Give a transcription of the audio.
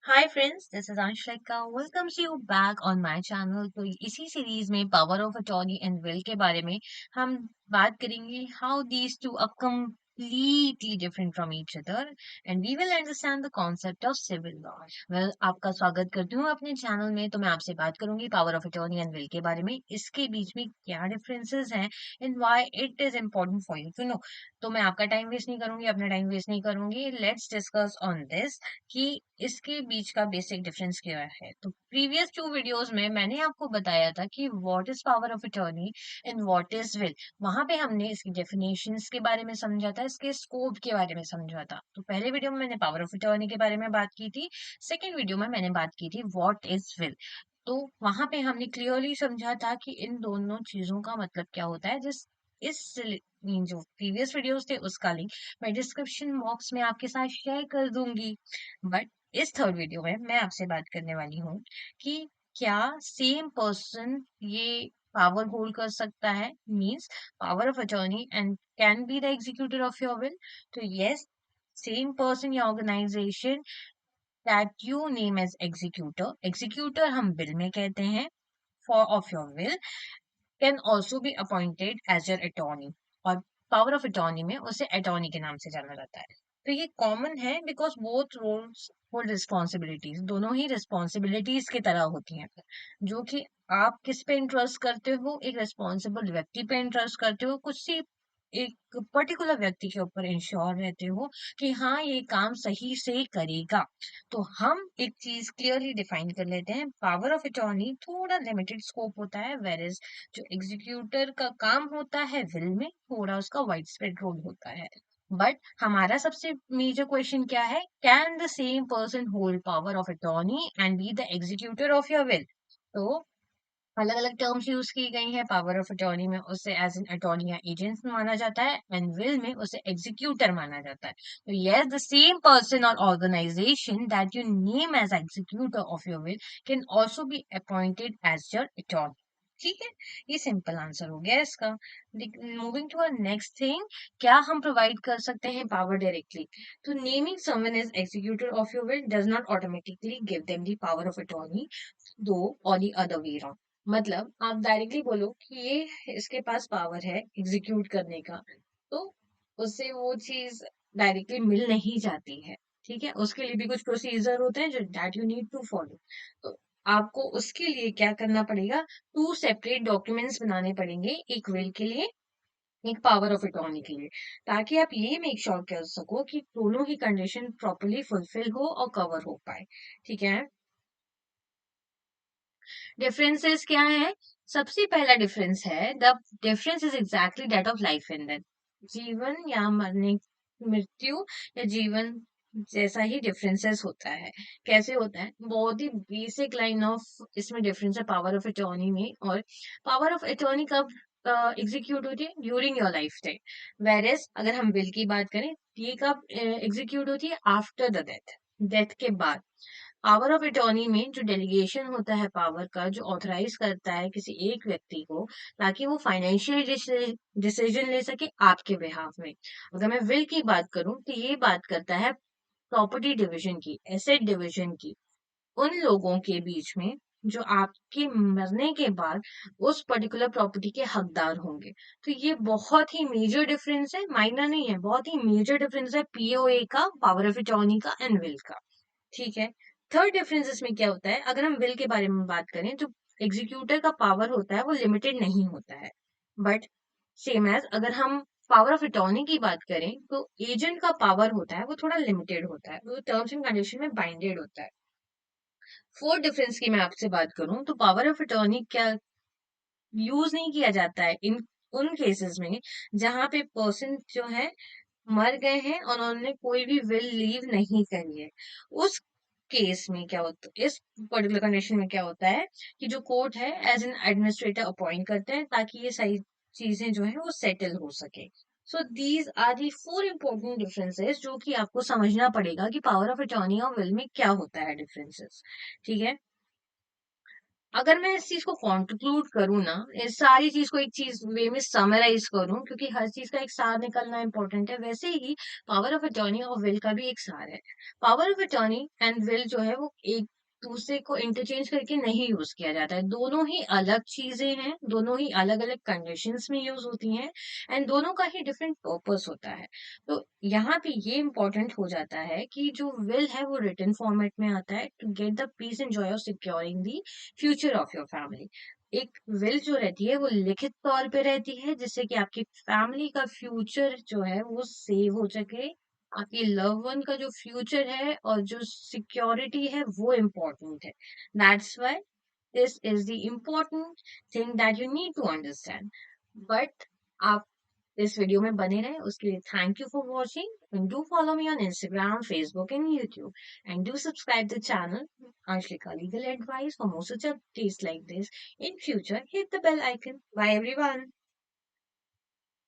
Hi friends, this is Anshika. Welcomes you back on my channel. तो इसी series में power of attorney and will के बारे में हम बात करेंगे। How these two are completely different from each other and we will understand the concept of civil law. well, आपका स्वागत करती हूँ अपने चैनल में। तो मैं आपसे बात करूंगी power of attorney and will के बारे में, इसके बीच में क्या डिफरेंसेस हैं and why it is important for you to know. तो मैं आपका टाइम वेस्ट नहीं करूंगी, अपना टाइम वेस्ट नहीं करूंगी। लेट्स डिस्कस ऑन दिस कि इसके बीच का बेसिक डिफरेंस क्या है। तो प्रीवियस 2 वीडियोस में मैंने आपको बताया था कि what is power of attorney and what is will. वहां पे हमने इसकी डेफिनेशंस के बारे में समझा था, इसके स्कोप के बारे में समझा था। तो पहले वीडियो में मैंने पावर ऑफ अटॉर्नी के बारे में बात की थी, सेकेंड वीडियो में मैंने बात की थी व्हाट इज विल। तो वहां पे हमने क्लियरली समझा था कि इन दोनों चीजों का मतलब क्या होता है। जिस इस जो प्रीवियस वीडियोस थे उसका लिंक मैं डिस्क्रिप्शन बॉक्स में आपके साथ शेयर कर दूंगी। बट इस थर्ड वीडियो में मैं आपसे बात करने वाली हूँ कि क्या सेम पर्सन ये पावर होल्ड कर सकता है, means power of attorney and can be the executor of your will. तो यस, सेम पर्सन या organisation that you name as executor, executor हम विल में कहते हैं for of your will, can also be appointed as your attorney. और power of attorney में उसे attorney के नाम से जाना जाता है। तो ये कॉमन है because both roles hold responsibilities, दोनों ही रिस्पॉन्सिबिलिटीज की तरह होती हैं। जो कि आप किस पे इंटरेस्ट करते हो, एक रिस्पॉन्सिबल व्यक्ति पे इंटरेस्ट करते हो, कुछ सी एक पर्टिकुलर व्यक्ति के ऊपर इंश्योर रहते हो कि हाँ ये काम सही से करेगा। तो हम एक चीज क्लियरली डिफाइन कर लेते हैं, पावर ऑफ अटॉर्नी थोड़ा लिमिटेड स्कोप होता है, वेर इज जो एग्जीक्यूटर का काम होता है विल में थोड़ा उसका वाइड स्प्रेड रोल होता है। बट हमारा सबसे मेजर क्वेश्चन क्या है, can the same person hold power of attorney and B the executor of your will. तो अलग अलग टर्म्स यूज की गई हैं। पावर ऑफ अटॉर्नी में उसे एज एन अटॉर्नी या एजेंट माना जाता है एंड विल में उसे एग्जीक्यूटर माना जाता है। तो यस, द सेम पर्सन और organisation that you name as executor of your will can also be appointed as your attorney. ठीक है, ये सिंपल आंसर हो गया इसका। मूविंग टू नेक्स्ट थिंग, क्या हम प्रोवाइड कर सकते हैं पावर डायरेक्टली। तो naming someone as executor of your will does not automatically give them the power of attorney, दो और दी अदर वे राउंड। मतलब आप डायरेक्टली बोलो कि ये इसके पास पावर है एग्जीक्यूट करने का, तो उससे वो चीज डायरेक्टली मिल नहीं जाती है। ठीक है, उसके लिए भी कुछ प्रोसीजर होते हैं जो that you need to follow. तो आपको उसके लिए क्या करना पड़ेगा, 2 सेपरेट डॉक्यूमेंट्स बनाने पड़ेंगे, एक विल के लिए, एक पावर ऑफ अटॉर्नी के लिए, ताकि आप ये मेक श्योर कर सको कि दोनों ही कंडीशन प्रॉपरली फुलफिल हो और कवर हो पाए। ठीक है, डिफरेंसेस क्या है। सबसे पहला डिफरेंस है, the difference is exactly that of life and death. जीवन या मरने, मृत्यु या जीवन जैसा ही डिफरेंसेस होता है। कैसे होता है, बहुत ही बेसिक लाइन ऑफ इसमें डिफरेंस है पावर ऑफ अटॉर्नी में। और पावर ऑफ अटॉर्नी कब एग्जीक्यूट होती है, during your lifetime. Whereas अगर हम विल की बात करें, ये कब एग्जीक्यूट होती है, आफ्टर द डेथ, डेथ के बाद। पावर ऑफ अटॉर्नी में जो डेलीगेशन होता है पावर का, जो ऑथराइज करता है किसी एक व्यक्ति को ताकि वो फाइनेंशियल डिसीजन ले सके आपके बिहाफ में। अगर मैं विल की बात करूं तो ये बात करता है प्रॉपर्टी डिवीजन की, एसेट डिवीजन की, उन लोगों के बीच में जो आपके मरने के बाद उस पर्टिकुलर प्रॉपर्टी के हकदार होंगे। तो ये बहुत ही मेजर डिफरेंस है, माइनर नहीं है, बहुत ही मेजर डिफरेंस है पीओए का, पावर ऑफ अटॉर्नी का एंड विल का। ठीक है, थर्ड डिफरेंस इसमें क्या होता है, अगर हम विल के बारे में बात करें तो एग्जीक्यूटर का पावर होता है वो लिमिटेड नहीं होता है। बट सेम एज अगर हम पावर ऑफ अटॉर्नी की बात करें तो एजेंट का पावर होता है वो थोड़ा लिमिटेड होता है, वो टर्म्स एंड कंडीशन में बाइंडेड होता है। फोर्थ डिफरेंस की मैं आपसे बात करूं तो पावर ऑफ अटॉर्नी क्या यूज नहीं किया जाता है इन उन केसेस में जहां पे पर्सन जो है मर गए हैं और उन्होंने कोई भी विल लीव नहीं करी है। उस केस में क्या होता है, इस पर्टिकुलर कंडीशन में क्या होता है कि जो कोर्ट है एज एन एडमिनिस्ट्रेटर अपॉइंट करते हैं ताकि ये सारी चीजें जो है वो सेटल हो सके। So these are the 4 important differences जो कि आपको समझना पड़ेगा कि पावर ऑफ अटॉर्नी और विल में क्या होता है डिफरेंसेस। ठीक है, अगर मैं इस चीज को कंक्लूड करूँ ना, इस सारी चीज को एक चीज वे में समराइज करूँ, क्योंकि हर चीज का एक सार निकलना इंपॉर्टेंट है, वैसे ही पावर ऑफ अटॉर्नी और विल का भी एक सार है। Power of attorney and will जो है वो एक दूसरे को इंटरचेंज करके नहीं यूज किया जाता है। दोनों ही अलग चीजें हैं, दोनों ही अलग अलग कंडीशंस में यूज होती हैं, एंड दोनों का ही डिफरेंट पर्पस होता है। तो यहाँ पे ये इम्पोर्टेंट हो जाता है कि जो विल है वो रिटन फॉर्मेट में आता है to get the peace and joy of securing the future of your family. एक विल जो रहती है वो लिखित तौर पे रहती है, जिससे कि आपकी फैमिली का फ्यूचर जो है वो सेव हो सके, आपकी लव वन का जो फ्यूचर है और जो सिक्योरिटी है वो इम्पोर्टेंट है। That's why this is the important thing that you need to understand. But आप इस वीडियो में बने रहे उसके लिए thank you for watching, and do follow me on Instagram, Facebook and YouTube, and do subscribe the channel Anshlika Legal Advice for more such updates like this in future. Hit the bell icon. Bye everyone.